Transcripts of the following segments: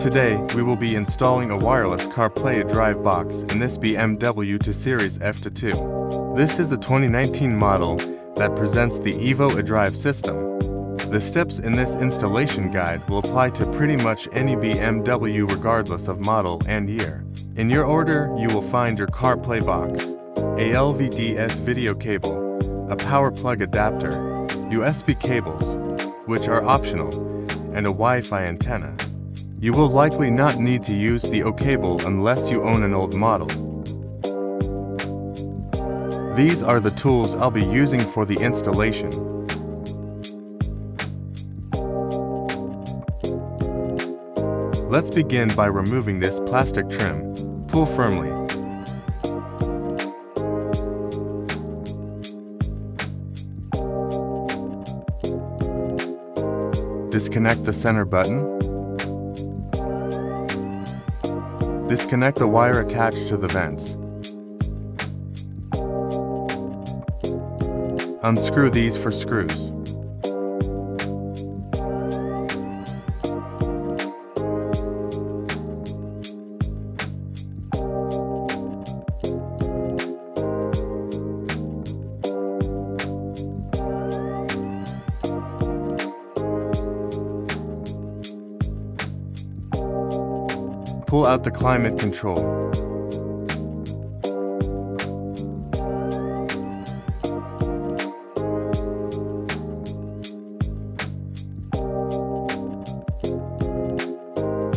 Today, we will be installing a wireless CarPlay iDrive box in this BMW 2 Series F2. This is a 2019 model that presents the EVO iDrive system. The steps in this installation guide will apply to pretty much any BMW regardless of model and year. In your order, you will find your CarPlay box, a LVDS video cable, a power plug adapter, USB cables, which are optional, and a Wi-Fi antenna. You will likely not need to use the O cable unless you own an old model. These are the tools I'll be using for the installation. Let's begin by removing this plastic trim. Pull firmly. Disconnect the center button. Disconnect the wire attached to the vents. Unscrew these for screws. Pull out the climate control.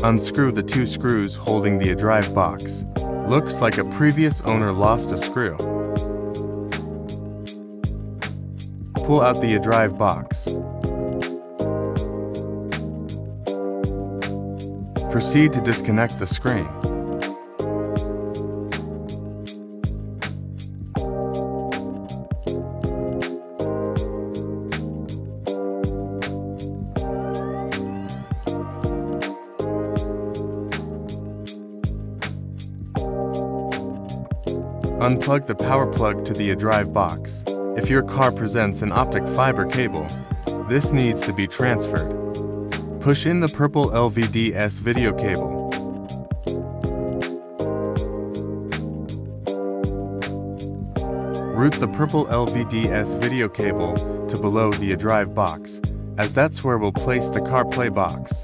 Unscrew the two screws holding the iDrive box. Looks like a previous owner lost a screw. Pull out the iDrive box. Proceed to disconnect the screen. Unplug the power plug to the iDrive box. If your car presents an optic fiber cable, this needs to be transferred. Push in the purple LVDS video cable. Route the purple LVDS video cable to below the iDrive box, as that's where we'll place the CarPlay box.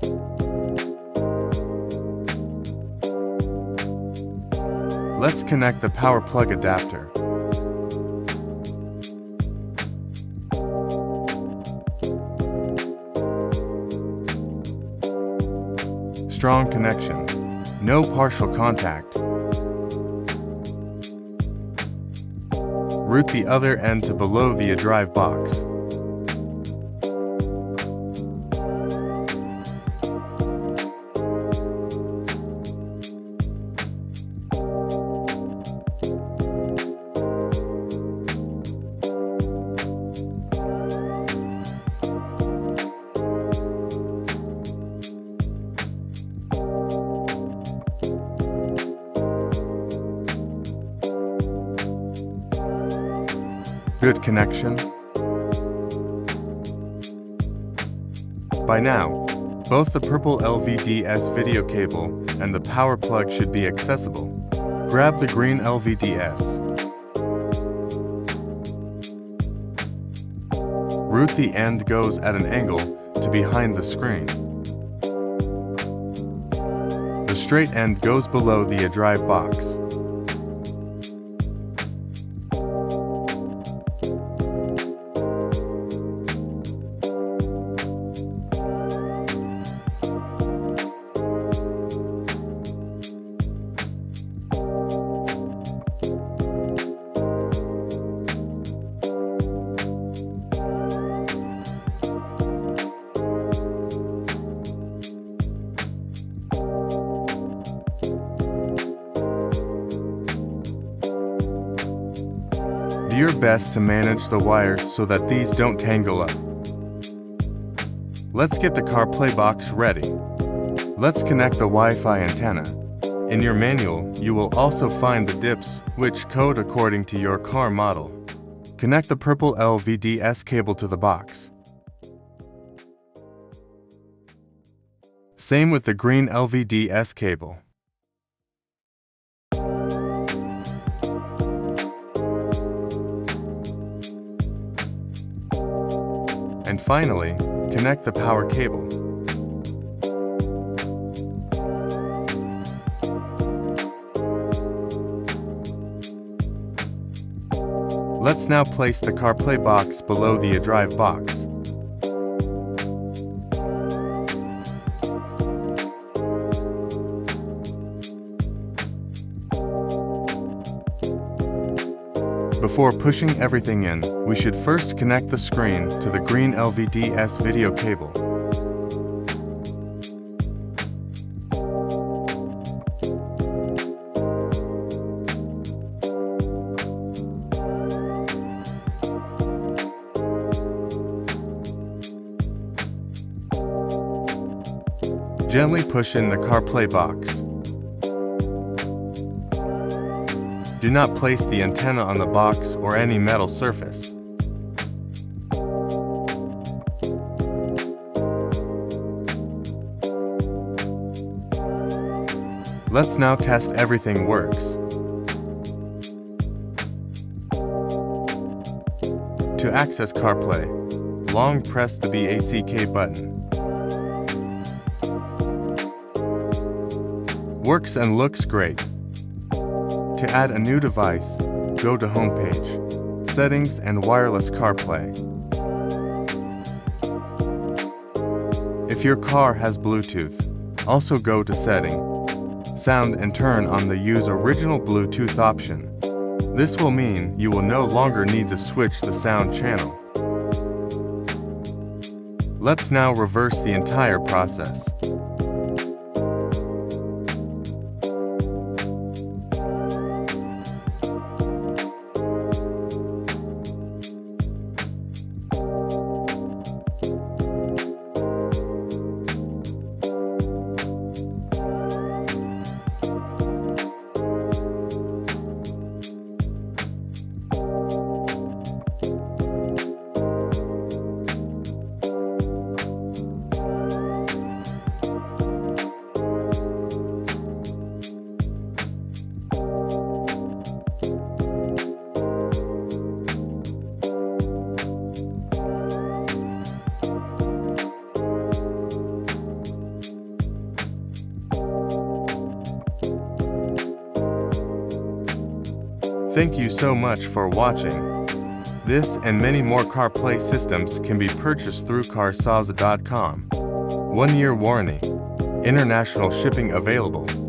Let's connect the power plug adapter. Strong connection. No partial contact. Route the other end to below the iDrive box. Good connection. By now, both the purple LVDS video cable and the power plug should be accessible. Grab the green LVDS. Route the end goes at an angle to behind the screen. The straight end goes below the iDrive box. Do your best to manage the wires so that these don't tangle up. Let's get the CarPlay box ready. Let's connect the Wi-Fi antenna. In your manual, you will also find the dips, which code according to your car model. Connect the purple LVDS cable to the box. Same with the green LVDS cable. And finally, connect the power cable. Let's now place the CarPlay box below the iDrive box. Before pushing everything in, we should first connect the screen to the green LVDS video cable. Gently push in the CarPlay box. Do not place the antenna on the box or any metal surface. Let's now test everything works. To access CarPlay, long press the BACK button. Works and looks great. To add a new device, go to Homepage, Settings and Wireless CarPlay. If your car has Bluetooth, also go to Setting, Sound and turn on the Use Original Bluetooth option. This will mean you will no longer need to switch the sound channel. Let's now reverse the entire process. Thank you so much for watching. This and many more CarPlay systems can be purchased through carsaza.com. 1-year warranty. International shipping available.